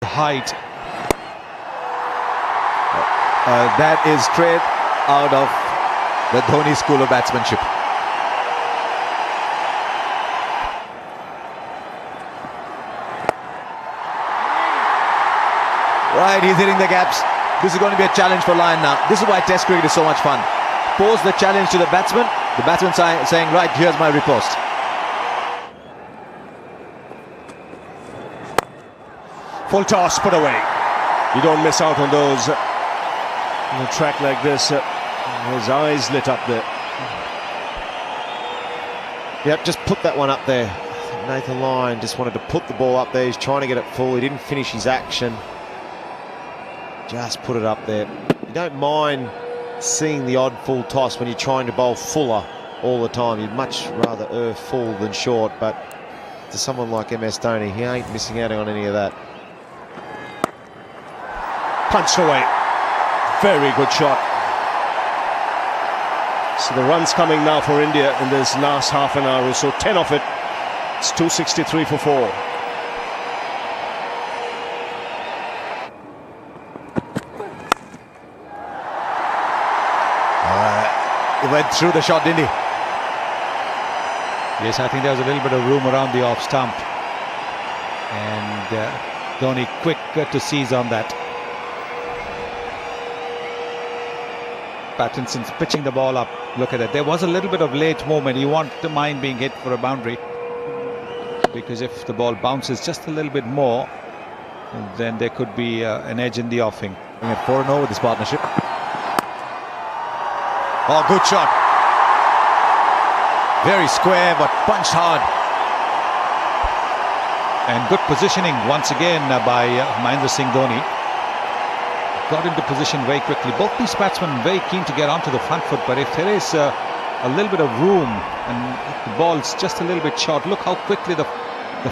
height. That is straight out of the Dhoni school of batsmanship. Right, he's hitting the gaps. This is going to be a challenge for Lyon now. This is why Test cricket is so much fun. Pose the challenge to the batsman saying, right, here's my riposte. Full toss, put away. You don't miss out on those on a track like this. His eyes lit up there. Yep, just put that one up there. Nathan Lyon just wanted to put the ball up there. He's trying to get it full. He didn't finish his action. Just put it up there. You don't mind seeing the odd full toss when you're trying to bowl fuller all the time. You'd much rather err full than short, but to someone like MS Dhoni, he ain't missing out on any of that. Punched away. Very good shot. So the runs coming now for India in this last half an hour or so. 10 of it. It's 263 for 4. He went through the shot, didn't he? Yes, I think there was a little bit of room around the off stump. And Dhoni quick to seize on that. Pattinson's pitching the ball up. Look at that. There was a little bit of late movement. You want to mind being hit for a boundary, because if the ball bounces just a little bit more, then there could be an edge in the offing. At 4-0 with this partnership. Oh, good shot. Very square, but punched hard. And good positioning once again by Mahendra Singh Dhoni. Got into position very quickly. Both these batsmen very keen to get onto the front foot, but if there is a little bit of room and the ball's just a little bit short, look how quickly the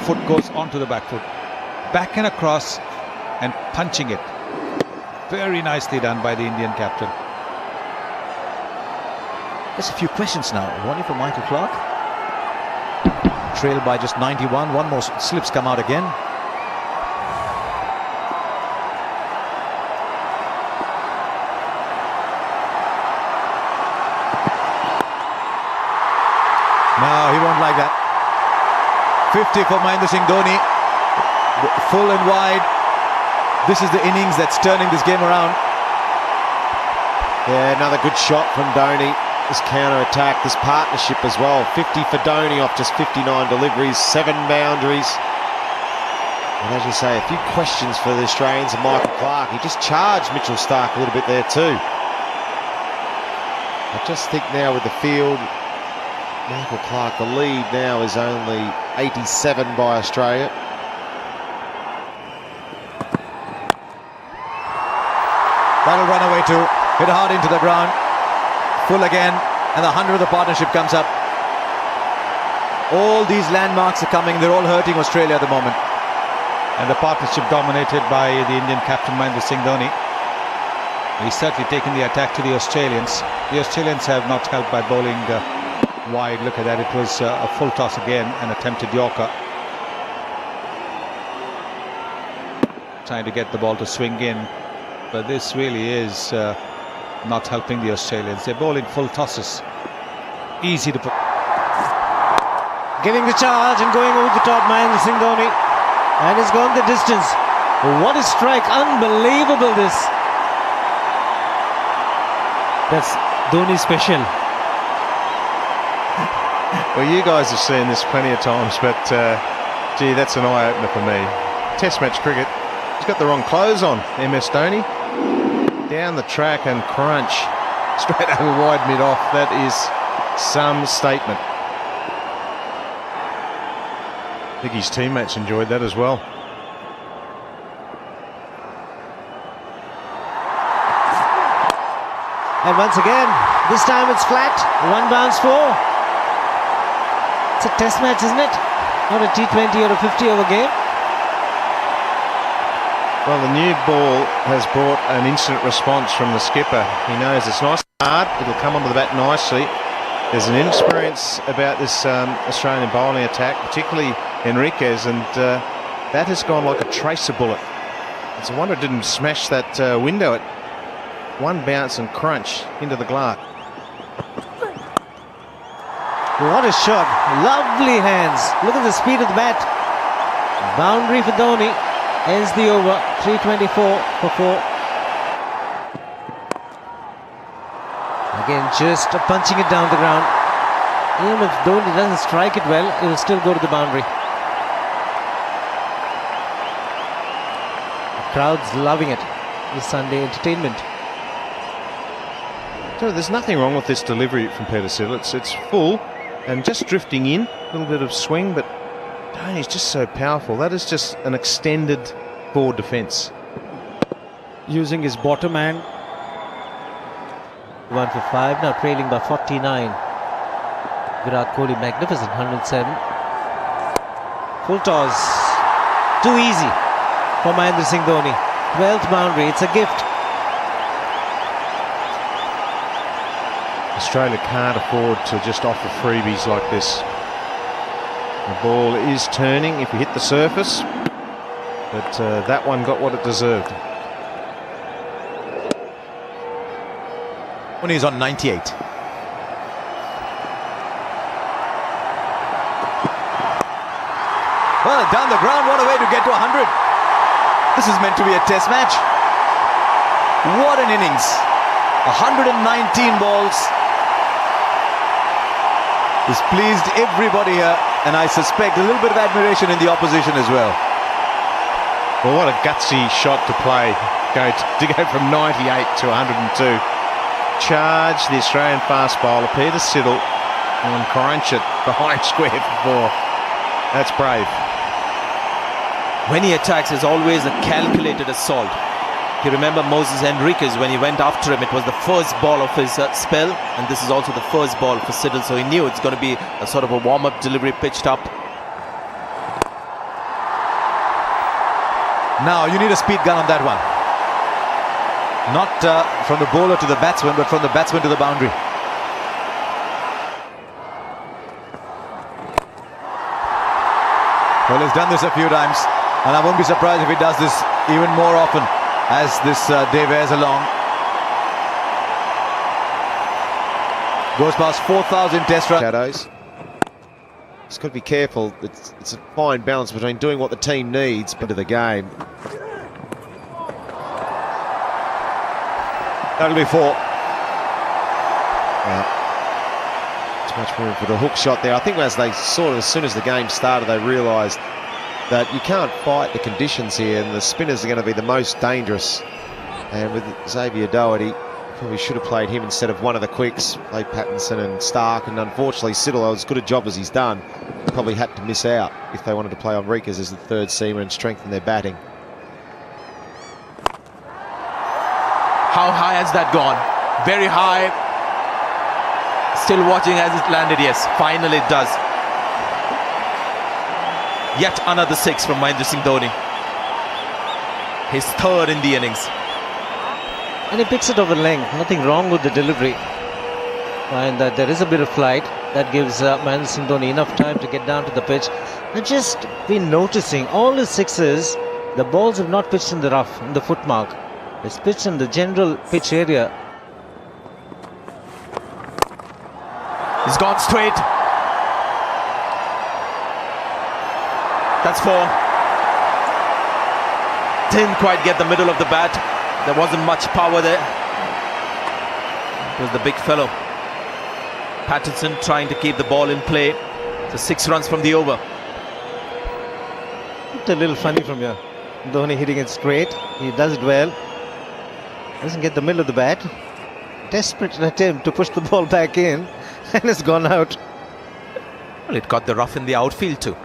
foot goes onto the back foot. Back and across and punching it. Very nicely done by the Indian captain. Just a few questions now. One for Michael Clarke. Trailed by just 91. One more slips come out again. No, he won't like that. 50 for Mahendra Singh Dhoni. Full and wide. This is the innings that's turning this game around. Yeah, another good shot from Dhoni. This counter-attack, this partnership as well. 50 for Dhoni off just 59 deliveries, 7 boundaries. And as you say, a few questions for the Australians and Michael Clarke. He just charged Mitchell Starc a little bit there too. I just think now with the field, Michael Clarke, the lead now is only 87 by Australia. That'll run away too. Hit hard into the ground. Full again, and the 100 of the partnership comes up. All these landmarks are coming. They're all hurting Australia at the moment. And the partnership dominated by the Indian captain Mahendra Singh Dhoni. He's certainly taken the attack to the Australians. The Australians have not helped by bowling wide. Look at that. It was a full toss again, an attempted Yorker. Trying to get the ball to swing in. But this really is not helping the Australians. They're bowling full tosses. Easy to put. Giving the charge and going over the top, Mahendra Singh Dhoni. And he's gone the distance. What a strike. Unbelievable this. That's Dhoni special. Well, you guys have seen this plenty of times, but gee, that's an eye-opener for me. Test match cricket. He's got the wrong clothes on, MS Dhoni. Down the track and crunch. Straight over wide mid-off. That is some statement. I think his teammates enjoyed that as well. And once again, this time it's flat. 1 bounce 4. It's a test match, isn't it? Not a T20 or a 50-over game. Well, the new ball has brought an instant response from the skipper. He knows it's nice and hard. It'll come onto the bat nicely. There's an inexperience about this Australian bowling attack, particularly Henriquez, and that has gone like a tracer bullet. It's a wonder it didn't smash that window at one bounce and crunch into the glass. What a shot. Lovely hands. Look at the speed of the bat. Boundary for Dhoni. Ends the over. 324 for 4. Again, just punching it down the ground. Even if Dhoni doesn't strike it well, it will still go to the boundary. The crowd's loving it. This Sunday entertainment. So there's nothing wrong with this delivery from Petersil. It's full and just drifting in. A little bit of swing, but Dhoni's just so powerful. That is just an extended forward defence. Using his bottom hand. 1 for 5, now trailing by 49. Virat Kohli, magnificent, 107. Full toss. Too easy for Mahendra Singh Dhoni. 12th boundary, it's a gift. Australia can't afford to just offer freebies like this. The ball is turning if you hit the surface, but that one got what it deserved. When he's on 98. Well, down the ground, what a way to get to 100. This is meant to be a test match. What an innings. 119 balls. He's pleased everybody here, and I suspect a little bit of admiration in the opposition as well. Well, what a gutsy shot to play. To go from 98 to 102. Charge the Australian fast bowler, Peter Siddle, and crunch it behind square for 4. That's brave. When he attacks, it's always a calculated assault. You remember Moses Henriquez, when he went after him, it was the first ball of his spell, and this is also the first ball for Siddle, so he knew it's going to be a sort of a warm-up delivery pitched up. Now you need a speed gun on that one. Not from the bowler to the batsman, but from the batsman to the boundary. Well, he's done this a few times, and I won't be surprised if he does this even more often as this day wears along. Goes past 4,000 test runs. Shadows. He's got to be careful. It's a fine balance between doing what the team needs into the game. That'll be 4. Yeah. Too much room for the hook shot there. I think as soon as the game started, they realised that you can't fight the conditions here, and the spinners are going to be the most dangerous. And with Xavier Doherty, probably should have played him instead of one of the quicks, played Pattinson and Stark, and unfortunately Siddle, as good a job as he's done, probably had to miss out if they wanted to play Henriquez as the third seamer and strengthen their batting. How high has that gone? Very high. Still watching as it landed. Yes, finally it does. Yet another 6 from Mahendra Singh Dhoni. His 3rd in the innings. And he picks it over length. Nothing wrong with the delivery. And there is a bit of flight. That gives Mahendra Singh Dhoni enough time to get down to the pitch. I've just been noticing all his 6s, the balls have not pitched in the rough, in the foot mark. It's pitched in the general pitch area. He's gone straight. That's 4. Didn't quite get the middle of the bat. There wasn't much power there. It was the big fellow. Pattinson trying to keep the ball in play. So 6 runs from the over. It's a little funny from here. Dhoni hitting it straight. He does it well. Doesn't get the middle of the bat. Desperate attempt to push the ball back in, and it's gone out. Well, it got the rough in the outfield too.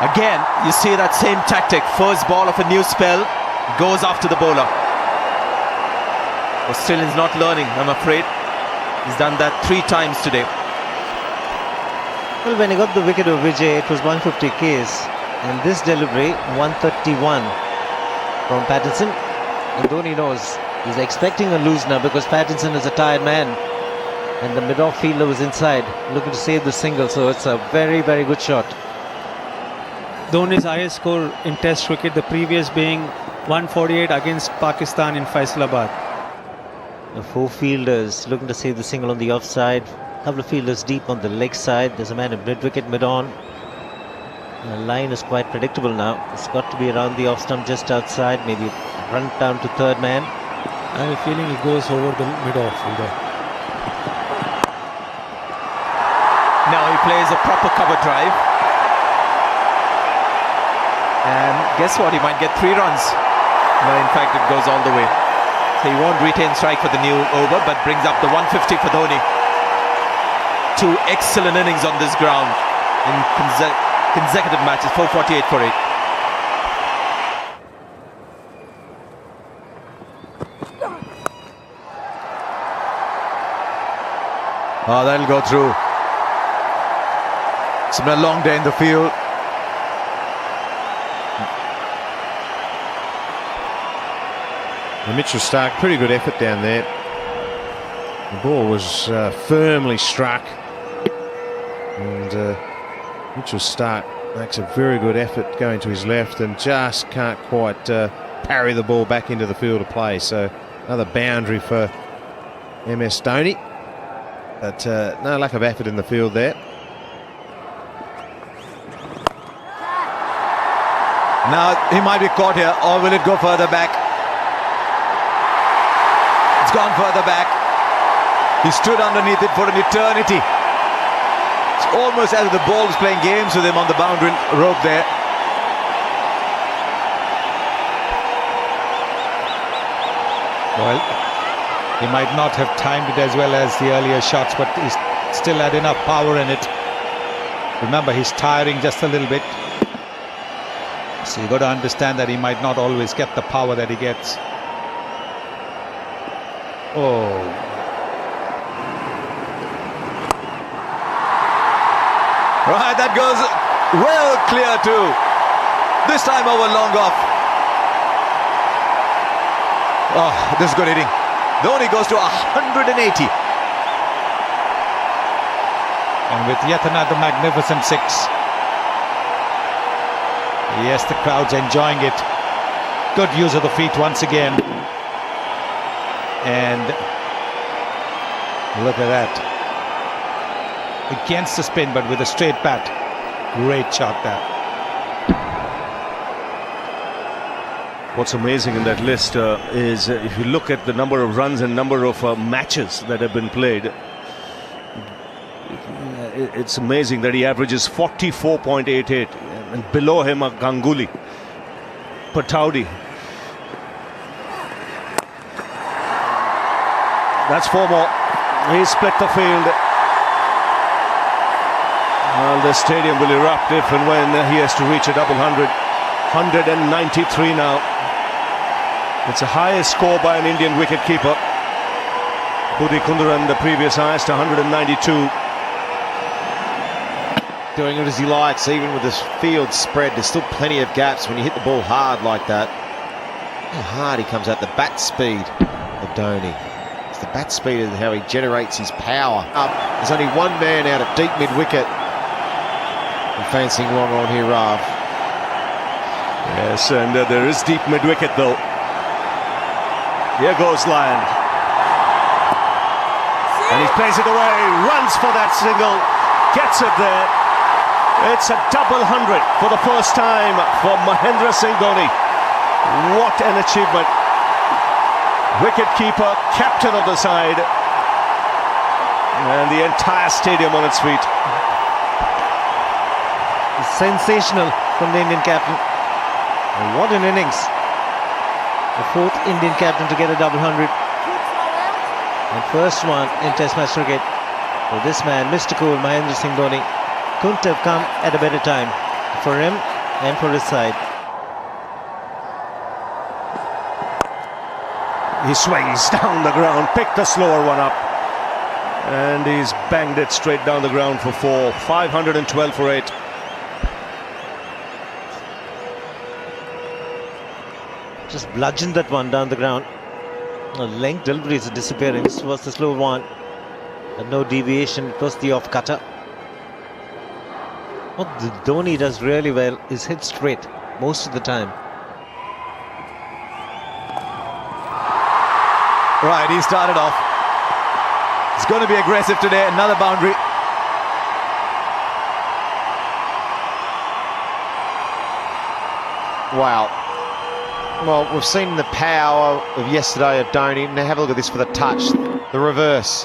Again, you see that same tactic. First ball of a new spell, goes after the bowler. But still he's not learning, I'm afraid. He's done that 3 times today. Well, when he got the wicket of Vijay, it was 150 Ks. And this delivery, 131 from Pattinson. And Dhoni knows he's expecting a lose now because Pattinson is a tired man. And the mid-off fielder was inside, looking to save the single. So it's a very, very good shot. Dhoni's highest score in Test cricket, the previous being 148 against Pakistan in Faisalabad. The four fielders looking to save the single on the offside. A couple of fielders deep on the leg side. There's a man in mid-wicket, mid-on. The line is quite predictable now. It's got to be around the off-stump just outside, maybe run down to third man. I have a feeling it goes over the mid-off fielder. Now he plays a proper cover drive. And guess what? He might get 3 runs. No, in fact, it goes all the way. So he won't retain strike for the new over, but brings up the 150 for Dhoni. 2 excellent innings on this ground in consecutive matches, 448 for 8. Oh, that'll go through. It's been a long day in the field. Mitchell Stark, pretty good effort down there. The ball was firmly struck, and Mitchell Stark makes a very good effort going to his left and just can't quite parry the ball back into the field of play. So another boundary for MS Dhoni, but no lack of effort in the field there. Now he might be caught here, or will it go further back? It's gone further back. He stood underneath it for an eternity. It's almost as if the ball is playing games with him on the boundary rope there. Well, he might not have timed it as well as the earlier shots, but he's still had enough power in it. Remember, he's tiring just a little bit. So you've got to understand that he might not always get the power that he gets. Oh. Right, that goes well clear too. This time over long off. Oh, this is good hitting. Dhoni goes to 180. And with yet another magnificent 6. Yes, the crowd's enjoying it. Good use of the feet once again. And look at that. Against the spin, but with a straight bat. Great shot there. What's amazing in that list is if you look at the number of runs and number of matches that have been played, it's amazing that he averages 44.88, and below him are Ganguly, Pataudi. That's 4 more. He split the field. Well, the stadium will erupt if and when he has to reach a double 100. 193 now. It's the highest score by an Indian wicketkeeper. Budi Kundaran, the previous highest, 192. Doing it as he likes, even with this field spread. There's still plenty of gaps when you hit the ball hard like that. How hard he comes out, the bat speed of Dhoni. It's the bat speed and how he generates his power. There's only one man out at deep mid-wicket. And fancying long on here, Rav. Yes, and there is deep mid-wicket though. Here goes Lyon. And he plays it away, runs for that single, gets it there. It's a double 100 for the first time for Mahendra Singh Dhoni. What an achievement. Wicket-keeper, captain of the side, and the entire stadium on its feet. Sensational from the Indian captain. And what an innings. The 4th Indian captain to get a double 100. And first one in Test match cricket for this man, Mr. Cool, Mahendra Singh Dhoni. Couldn't have come at a better time for him and for his side. He swings down the ground, picked the slower one up, and he's banged it straight down the ground for 4. 512 for 8. Just bludgeoned that one down the ground. The length delivery is disappearing. This was the slow one. And no deviation. It was the off cutter. What the Dhoni does really well is hit straight most of the time. Right, he started off. He's going to be aggressive today. Another boundary. Wow. Well, we've seen the power of yesterday of Dhoni. Now have a look at this for the touch. The reverse.